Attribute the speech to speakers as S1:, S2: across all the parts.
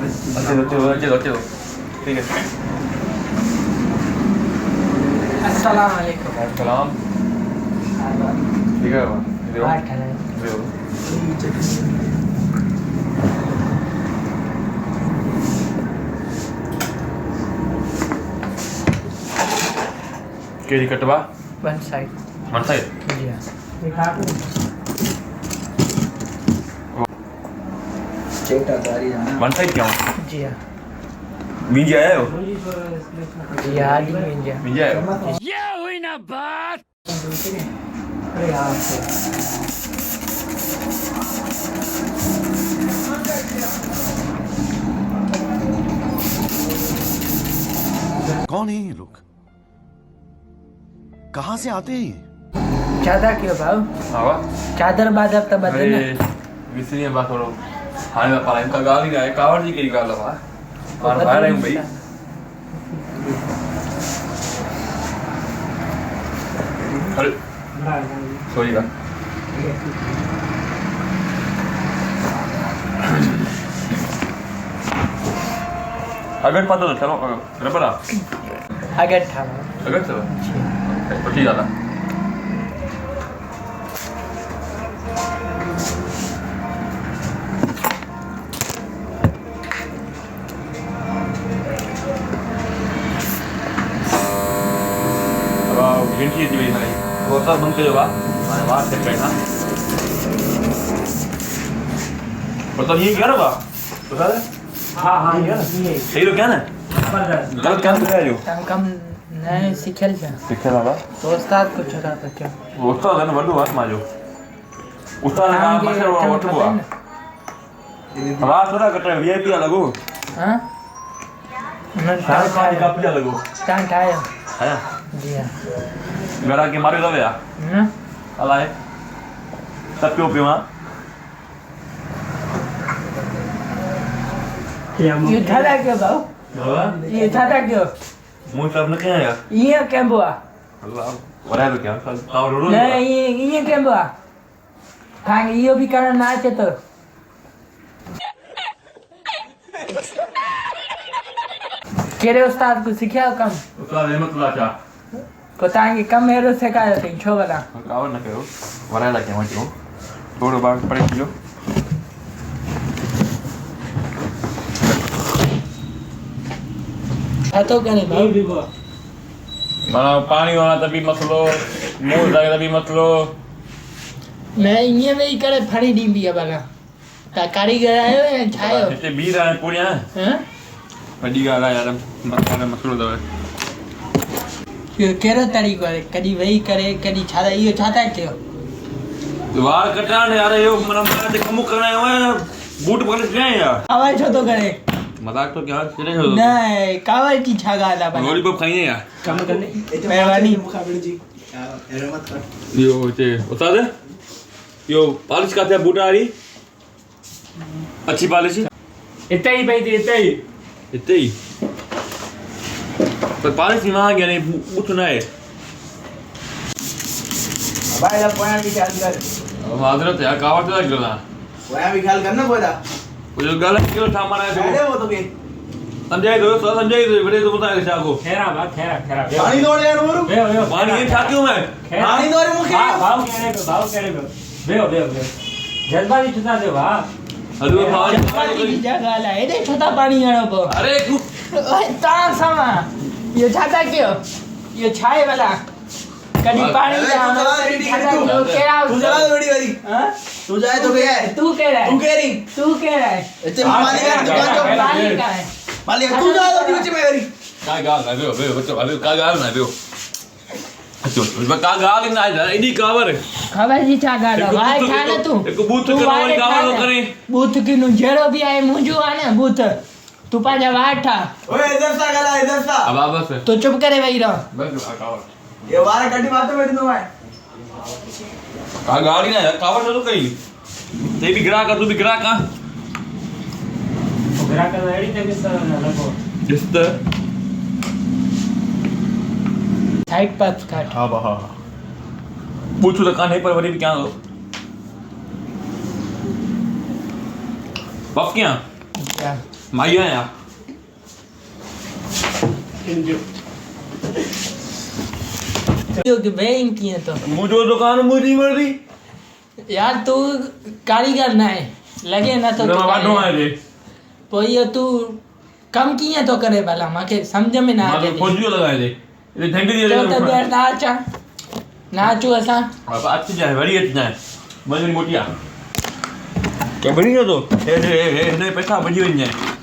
S1: चलो ठीक है।
S2: अस्सलाम वालेकुम।
S1: सलाम। ठीक है केरी कटवा
S2: वन साइड जी हाँ।
S1: वन साइड क्या हो
S2: जी हाँ
S1: बीज आया हो
S2: जी हाँ जी
S1: बीज आया हो
S3: ये हुई ना बात।
S2: अरे यहाँ से
S4: कौन है ये लोग, कहाँ से आते हैं?
S2: चादर क्यों भाव
S1: आवा
S2: चादर बादर तो बदले ना
S1: विसरिए बात करो हाने में पाला इनका गाल ही ना है कावड़ जी की गाल है और बाहर है भाई अरे सॉरी का अगर पता तो चलो रबड़ा
S2: अगर था
S1: अगर चलो तो ठीक है घंटी जी भाई वो सब बंद करो बा माने बात से कहना मतलब ये क्या बा पता है हां ये सही तो क्या ना गलत काम कर रहे हो
S2: कम नहीं सीखल जा
S1: बा
S2: तो उस्ताद को छोड़ा तो क्या
S1: वो उस्ताद ने बड़ो बात माजो उस्ताद ने काम मसे वो तो हुआ आवाज थोड़ा कट रहा है वीआईपी लगो
S2: हां मैं
S1: सारा का पिया लगो
S2: टांग आया
S1: है
S2: जी हां
S1: गड़ा के मारे दवे आ अलाए सब क्यों पियो
S2: ये थादा क्यों भाव ये थादा क्यों
S1: मुंह सब न क्या यार
S2: ये क्या बुआ
S1: अल्लाह वरा तो क्या और रो
S2: नहीं ये क्या बुआ खाएंगे ये भी करना ना चाहे तो केरे उस्ताद को सिखाओ कम
S1: उस्ताद रहमतुल्लाह चा
S2: बताएंगे कम मेरो सिखाया थे छो वाला
S1: कावर न करो वरा लगे मत हो थोड़ा बार पड़े जो
S2: तो करे भाई
S1: माना पानी वाला तभी मसलो मुंह जाके तभी मसलो
S2: मैं ये में ही करे फड़ी डी भी है वाला ता कारीगर आयो है छायो
S1: इतने बीर आए पूरे हैं
S2: हैं
S1: बड़ी गाल है यार मसलो दवे
S2: केरो तरीको है कदी वही करे कदी छाता यो छाता है क्यों
S1: वार कटाने यार यो मन मारे कम करना है बूट पकड़ के यार
S2: आवाज छो तो करे
S1: मजाक तो क्या चले हो
S2: नहीं कावल की छागा ला बना
S1: लॉलीपॉप खाइए यार
S2: कम करने मेहरबानी
S1: यो ते उस्ताद यो पॉलिश का था बूट आ रही अच्छी पॉलिश
S3: इतना ही भाई इतना ही
S1: पर पॉलिश ही वहां गया नहीं बूट ना है
S5: भाई ला पॉइंट भी ख्याल कर
S1: माजरत यार कावड़ तो गला
S5: वहां भी ख्याल करना पड़ा
S1: वो जो गलत क्यों था मारा है
S5: अरे वो तो भी
S1: समझाई दो बड़े तो बता क्या को
S3: खेरा बात खेरा
S5: पानी दौड़ यार मोरू
S1: पानी ये था क्यों मैं
S5: पानी दौड़ मुखे
S3: भाव कह रहे को बेओ जज्बाती छुटा दे वाह
S1: हलवा पानी
S2: पानी की जगह ला ए दे छोटा पानी आनो पो
S1: अरे
S2: ता समा ये छाता क्यों ये छाए वाला कदी पानी
S5: अरे,
S2: जा
S5: तू चला रही
S2: छाता
S5: तू।
S2: क्यों केरा
S5: तू चला बड़ी वाली
S2: हां
S5: तू जाए तो क्या है
S2: तू कह रहा है
S5: तू कह रही
S2: तू कह रहा है
S5: इतने मालिक है दुकान जो
S2: पानी का है
S5: मालिक तू जा तो नीचे में करी
S1: का गाल ना बेओ बच्चों अबे का गाल ना बेओ अच्छा उसमें का गाल ना है इडी कावर
S2: खबर जी छागा ला भाई खाना तू
S1: एक बूथ करवाई कावर करे
S2: बूथ की नु जेरो भी आए मुंजू आने बूथ तू पाजा वाठा
S5: ओए इधर सा गला इधर सा
S1: अब बस
S2: तो चुप करे वही रहो
S1: बस कावर
S5: ये वाला गड्डी मारते बैठ दो मैं
S1: का गाल ही ना कावर तो कहीं ते भी गिरा का तू भी गिरा का
S3: गिरा का रेडी थे मिस्टर लगो
S1: जिस्त
S2: साइड पास काट
S1: हां बहा पूछू तो कान है पर वरी भी क्या हो बफ क्या
S2: क्या
S1: माई आया
S2: जो कि बेइंग किए तो
S1: मुझो दुकान मुझी मर्जी
S2: यार तू कारीगर ना है लगे ना तो
S1: ना वाडो आए रे
S2: पोइ ये तू कम किए तो करे भला माके समझ में ना
S1: मां
S2: आवे
S1: तो खोजियो लगाए दे ये झंडी दे
S2: तो तबियत ना अचा नाचू असां
S1: अब अच्छी जाए वरी अच्छी जाए मजन मोटिया क्या बड़ी हो तो ए ने पैसा बजी वई जाए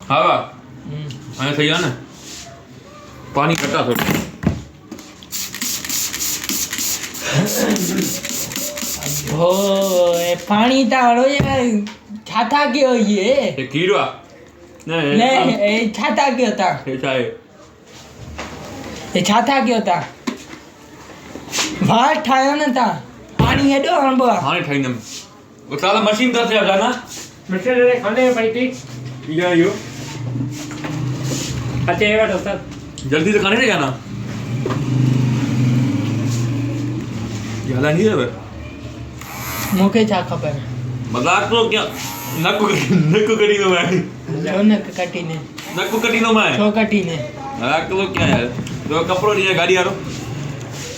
S1: हां हां सही है ना पानी कटा थोड़ा
S2: हो ए पानी तारो यार छाता क्यों ये
S1: कीड़ो नहीं
S2: नहीं ए छाता क्यों था
S1: ऐसा है
S2: ये छाता क्यों था बाहर ठायो ना था पानी हेडो अणबो
S1: हां ठाइंदम वो साला मशीन कर से जाना
S3: मिस्टर रे खाने पई थी
S1: या यो
S3: अच्छा ये बात उस्ताद
S1: जल्दी से खाने नहीं जाना याला नहीं है
S2: मुके छा खबर
S1: मजाक तो क्या नक्कू कटी तो मैं
S2: छो न कटी ने
S1: नक्कू कटी तो मैं
S2: छो कटी ने
S1: मजाक तो क्या यार तो कपड़ो नहीं है गाड़ी यारो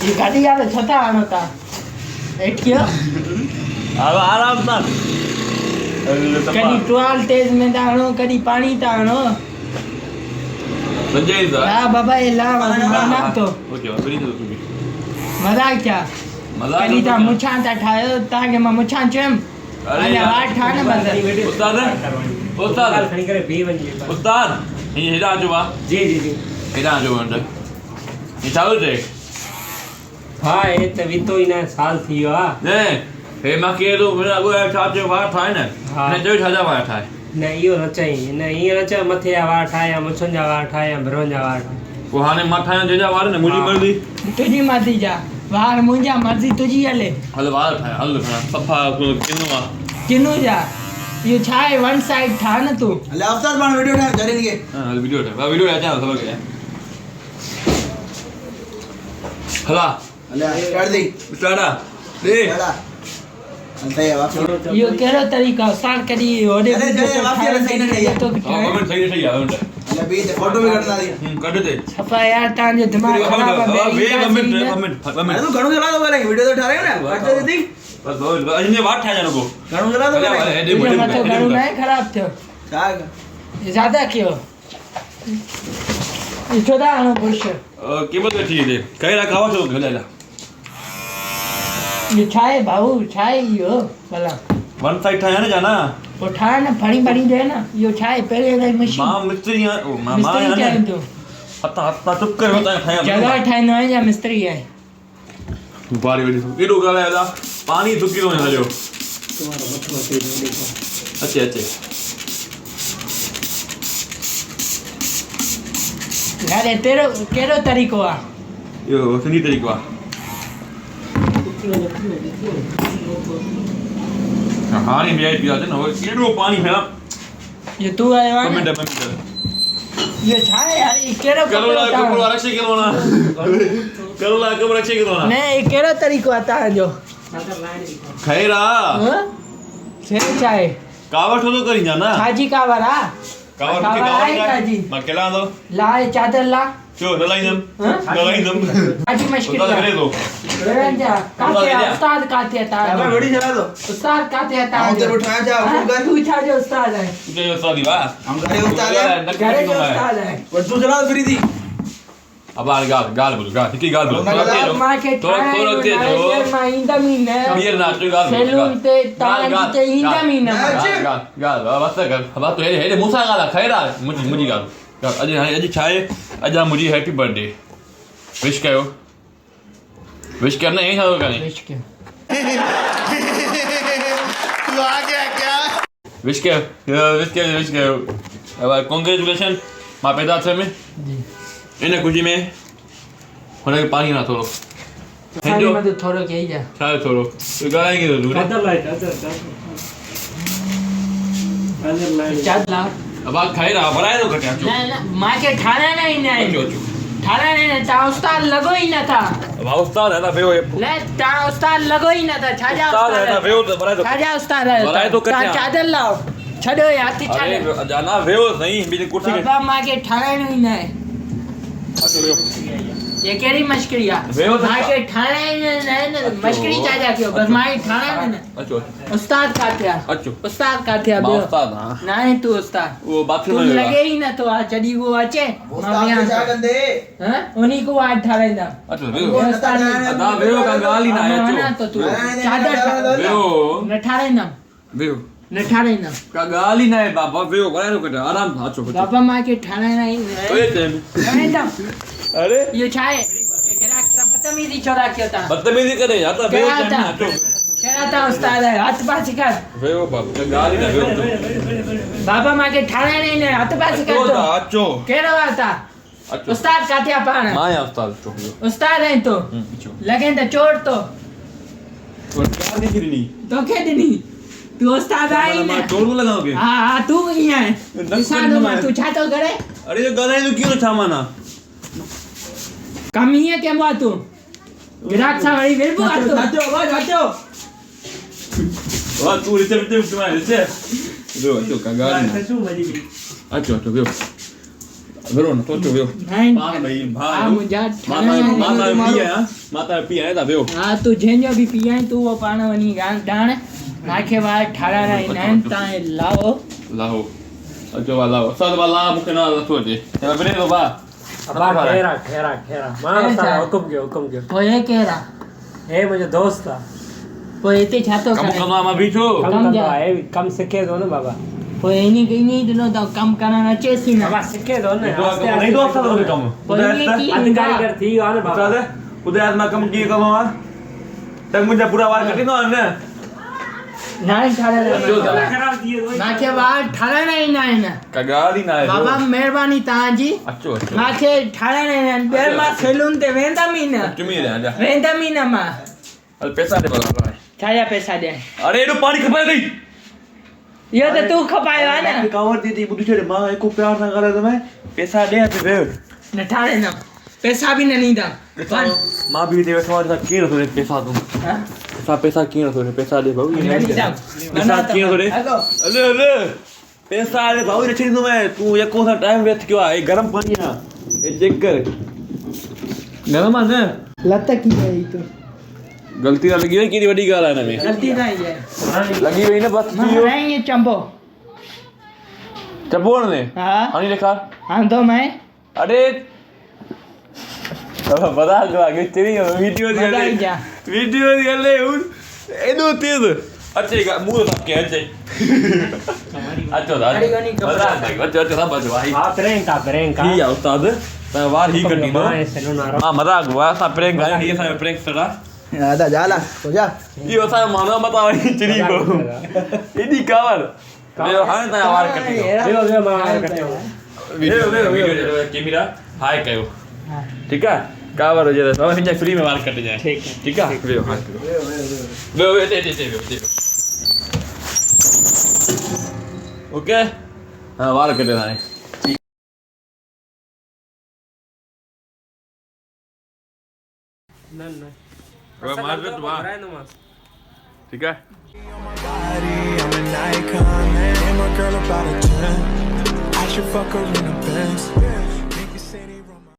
S2: ये गाड़ी यार छता आनो था एट क्यों
S1: अब आराम से
S2: कदी टोल तेज में दानो कदी पानी तानो
S1: संजय दा
S2: ला बाबा ये ला ना तो
S1: ओके फ्री तो तू
S2: मजाक क्या
S1: मजाक
S2: कदी ता मुछां ता ठायो ता के मैं मुछां चम अरे वाट ठा न बदल
S1: उस्ताद
S3: खणी करे बी वञे
S1: उस्ताद ये हेडा जो वा
S3: जी जी जी
S1: हेडा जो अंदर ये चालू थे
S3: हा ए त वितो ई न साल थी वियो आहे
S1: ने हे मां के तो मेरा वो छाचे वार ठाए न
S3: हाँ।
S1: ने जो छाजा वार ठाए
S3: न इहो न चई न ईअं न चयो मथे जा वार ठाहिया मुछुनि जा वार ठाहिया बिरवनि जा वार ठाहिया
S1: वो हाने मां ठाया जेजा वार ने मुजी
S3: हाँ।
S1: मर्जी
S2: तुझी मर्जी जा वार मुंजा मर्जी तुझी हले
S1: हल वार ठाया हल खाना सफा किनो वा
S2: किनु जा ये छाए वन साइड था न तू
S5: अले अफसर बन वीडियो उठा करे नहीं
S1: हां वीडियो ठाया वीडियो आजा खबर के हला
S5: अले स्टार्ट दे
S1: स्टार्टा दे
S5: चला अंते वापस
S2: यो केरो तरीका स्टार्ट करी ओडे
S5: अरे जय वापस सही नहीं है
S2: तो
S1: कमेंट सही है कमेंट
S5: अले बी फोटो भी करना दी
S1: कट दे
S2: छपा यार तांजो दिमाग खराब है
S1: वे कमेंट
S5: अरे तू घणो चला दो बोले वीडियो तो उठा रहे हो ना अच्छा दीदी
S1: बस अजने वाट ठाया जानो को
S5: घणो चला दो बोले
S2: तुझे मतो गणु नहीं खराब थियो
S5: साग
S2: ये ज्यादा क्यों ये छोटा आनो पुरुष
S1: कीमत ठीक है कहेला खावा छो घलेला
S2: ये छाए भाऊ छाए यो भला
S1: वन साइड ठाया ना जाना
S2: वो ठाए ना फड़ी फड़ी दे ना यो छाए पहले रे मशीन
S1: मां मिस्त्री ओ मां
S2: मिस्त्री क्या है तू
S1: हत्ता हत्ता चुप कर होता है ठाया
S2: जगह ठाए न या मिस्त्री है
S1: बारी वाली एडो गाला आदा पानी दुकी तो हलियो अच्छे अच्छे
S2: अरे तेरो केरो तरीको आ
S1: यो सनी तरीको हां नहीं भी पिया ना वो केडो पानी है
S2: ये तू आयो आ
S1: कमेंट
S2: ना
S1: कमेंट
S2: ये छाए यार ये केरो
S1: करोला कपड़ो रक्षे करो ना करोला कपड़ो रक्षे करो ना
S2: नहीं ये केरो तरीको आता है जो
S1: खैरा
S2: से छाए
S1: कावट हो तो करी जाना
S2: छाजी का वरा
S1: कावट के
S2: कावट आई
S1: कावट
S2: काजी
S1: मैं केला दो
S2: लाए चादर ला
S1: क्यों नलाइंदम
S2: हाँ?
S1: नलाइंदम
S2: आज मुश्किल
S1: उस्ताद करे
S2: है
S1: दो
S2: जा काते उस्ताद काते था
S5: मैं वीडियो चला दो
S2: उस्ताद काते था
S5: हम तेरे उठाया जा
S2: हाँ,
S5: हुकुम कर
S2: तू छा जो उस्ताद है
S1: तुझे सादी बा
S5: हम करे उस्ताद है
S2: घरे जो उस्ताद है
S5: और तू चला फ्री थी
S1: अब गाल बोलो गाल ठीक गाल बोलो
S5: गाल, गाल,
S2: मां के
S1: थोड़ा तेज
S2: मां इंदा मीन
S1: बियर ना तो गाल
S2: सैलून ते तान ते इंदा मीन
S1: गाल बस कर अब तो हेडे मूसा गाल खैरा मुजी गाल अज छाए अज मुजी हैप्पी बर्थडे विश कयो विश करना यही छाओ करनी
S2: विश के
S5: तू आ गया क्या
S1: विश कयो अब कांग्रेचुलेशन मां पैदा थे में
S2: जी
S1: इन खुशी में हुनखे पानी ना थोड़ो
S2: सारी मत थोड़ो के जा
S1: छा थोड़ो तो गाएंगे तो दूर
S3: अदर लाइट अदर लाइट
S2: चादला
S1: अब आप खाई रहा बनाए तो कटिया
S2: ना ना मां के ठाना नहीं नहीं ठाना नहीं ता उस्ताद लगो ही ना था
S1: अब उस्ताद है ना फेो
S2: ले ता उस्ताद लगो ही ना था छाजा
S1: उस्ताद है ना फेो तो बनाए तो
S2: छाजा उस्ताद है
S1: बनाए तो कटिया
S2: चादर लाओ छॾो यार थी
S1: अरे
S2: छॾ
S1: जाना वेहो सही बीजी कुर्सी के
S2: बाबा मांखे ठाराइणो ई न आहे
S1: अचो वेहो
S2: ये कहिड़ी मश्करी आहे
S1: वेहो त
S2: मांखे ठाराइणो न आहे न मश्करी छा कयो बस मां ई ठाराइणो न
S1: अचो
S2: उस्ताद काथे आहे
S1: अचो
S2: उस्ताद काथे आहे
S1: मां
S2: ॿियो
S1: उस्ताद हां
S2: न आहे तूं उस्ताद
S1: वो बाथरूम
S2: तूं
S1: में
S2: लॻे ई नथो आहे जॾहिं उहो अचे मां वियां
S5: छा कंदे
S2: हां उन्ही को आज ठाराईंदा
S1: अचो वेहो अदा वेहो का ॻाल्हि ई न आहे
S2: न
S1: अचो
S2: त तूं चादर
S1: वेहो
S2: न ठाराईंदा
S1: वेहो
S2: न ठाराईंदा
S1: का ॻाल्हि ई न आहे बाबा वेहो ॻाल्हायो कटे आराम सां अचो
S2: बाबा मांखे ठाराइणा ई न आहे
S1: ओए
S2: ठाराईंदा
S1: अरे
S2: इहो छा आहे ग्राहक सां बदतमीज़ी छो था कयो तव्हां
S1: बदतमीजी करे या त वेहो
S2: कहिड़ा
S1: चइनि
S2: था
S1: अचो
S2: कहिड़ा था उस्ताद आहियो हथ पासे कर
S1: वेहो बाबा का ॻाल्हि ई न वेहो
S2: बाबा मांखे ठाराइणा ई न आहे हथ पासे कर
S1: अचो
S2: तो
S1: ता अचो
S2: कहिड़ो आहे तव्हां
S1: अचो
S2: उस्ताद काथे आहे पाण
S1: मां या उस्ताद अचो वेहो
S2: उस्ताद आहीं तूं
S1: अचो
S2: लॻे त चोर तो
S1: तो क्या दिख रही
S2: तोखे ॾिनी तूं उस्ताद आहीं
S1: मां
S2: न
S1: टोल न लॻाओ के
S2: हा हा तूं ईअं आहे
S1: न
S2: ॾिसां
S1: कर
S2: थो
S1: न
S2: मां
S1: मैं।
S2: तूं छा थो करे
S1: अरे ये ॻाल्हाई तूं कीअं छा माना
S2: कमु हीअं कबो आहे तूं ग्राहक सां वरी विरबो आहे तूं
S1: वाह तू रिचे तुम्हारे रिचे वेहो अचो का ॻाल्हि न अचो अचो वेहो वेहो न तो अचो वेहो
S2: नहीं
S1: पाण भई
S2: हा
S1: भाउ
S2: मुंहिंजा
S1: माता
S2: ठाराइणा
S1: पी आया माता पी आया था वेहो
S2: हा तूं जंहिंजो बि पीआहीं तूं उहो पाण वञी ॼाण मांखे वार ठाराइणा ई न आहिनि तव्हां लाओ
S1: लाहो अचो वाह लाहो असां त ला मूंखे न नथो अचे हे बिने तो बा
S3: अबा ठहरा ठहरा ठहरा मां सारा हुकुम कयो
S2: पोइ हे केरु आहे
S3: हे मुंहिंजो दोस्त आहे
S2: पोइ हिते छा थो
S1: कम
S2: करे
S1: कंदो मां बीठो
S3: कमु
S2: कमु
S3: कंदो
S2: जा।
S3: आहे कमु सिखे थो न बाबा
S2: पोइ इन ॾिनो अथव कमु करणु अचेसि ई न
S3: बाबा सिखे थो न
S1: नहीं तो असां तो कम
S2: पोइ ईअं कीअं
S3: अधु कारीगर थी वियो आहे न बाबा
S1: ॿुधाए मां कमु कीअं कंदो आहियां त मुंहिंजा पूरा वार कटींदो आहे न
S2: न ठाराइणा
S3: ख़राब थी वियो
S2: मांखे वार ठाराइणा ई न आहिनि
S1: का ॻाल्हि ई न आहे
S2: बाबा महिरबानी तव्हांजी
S1: अचो अचो
S2: मांखे ठाराइणा ई न आहिनि ॿीहर मां सैलून ते वेंदमि ई न
S1: चुमी रे आजा
S2: वेंदमि ई न मां
S1: हल पैसा दे बाबा
S2: छाजा पैसा ॾियां
S1: अरे एॾो पाणी खपाए गई
S2: इहो त तूं खपायो आहे न
S1: कावड़ दीदी ॿुधी छॾ मां हिकु प्यार सां ॻाल्हाए तो मैं पैसा ॾे ते वेह
S2: न ठाराईंदमि पैसा बि न ॾींदमि
S1: मां बि हिते वेठो आहियां कीअं नथो ॾे पैसा तूं पैसा कीअं नथो ॾे पैसा ॾे भाऊ पैसा कीअं थो ॾे अरे अरे पैसा ॾे भाऊ न छॾींदो मैं तूं यको सां टाइम वेस्ट कयो आहे गरम पाणी आहे हे चेक कर गरम आहे न
S2: लत की वई तूं
S1: गलती न लगी वई केॾी वॾी ॻाल्हि आहे हिन में
S2: गलती न आई आहे
S1: लगी वई न बस
S2: मां
S1: थी वियो
S2: हणाई इहो चंबो
S1: चपोड़ ने
S2: हा
S1: हणी ॾेखार
S2: हणंदो मैं
S1: अरे बता दो आगे चली वीडियो दी
S2: बताई जा।
S1: वीडियो दी हले एडो तेज अचेगा मुंह तक के अचे अचो दा
S2: अड़ी वनी कपड़ा।
S1: अचो अचो सब अचो भाई
S3: हा प्रियंका
S1: ही आ उस्ताद त वार ही कटी दो
S3: मां सैलून वारो
S1: हां मजाक हुआ सा प्रैंक आया ये सा प्रैंक सरा
S5: दादा जाला तो जा
S1: ये सा मानो मत आई चिड़ी को एडी कावर ले हां ता वार कटी दो
S3: वे मां कटे
S1: वीडियो कैमरा हाय कयो ठीक है कावर हो जाए तो हिंजा फ्री में वार कट जाए ठीक है वे हां वे ते ओके हां वार कटे ना
S3: न
S1: मार दे तू ठीक है
S6: I'm an icon, man. And my girl about a 10. I should fuck her in a Benz.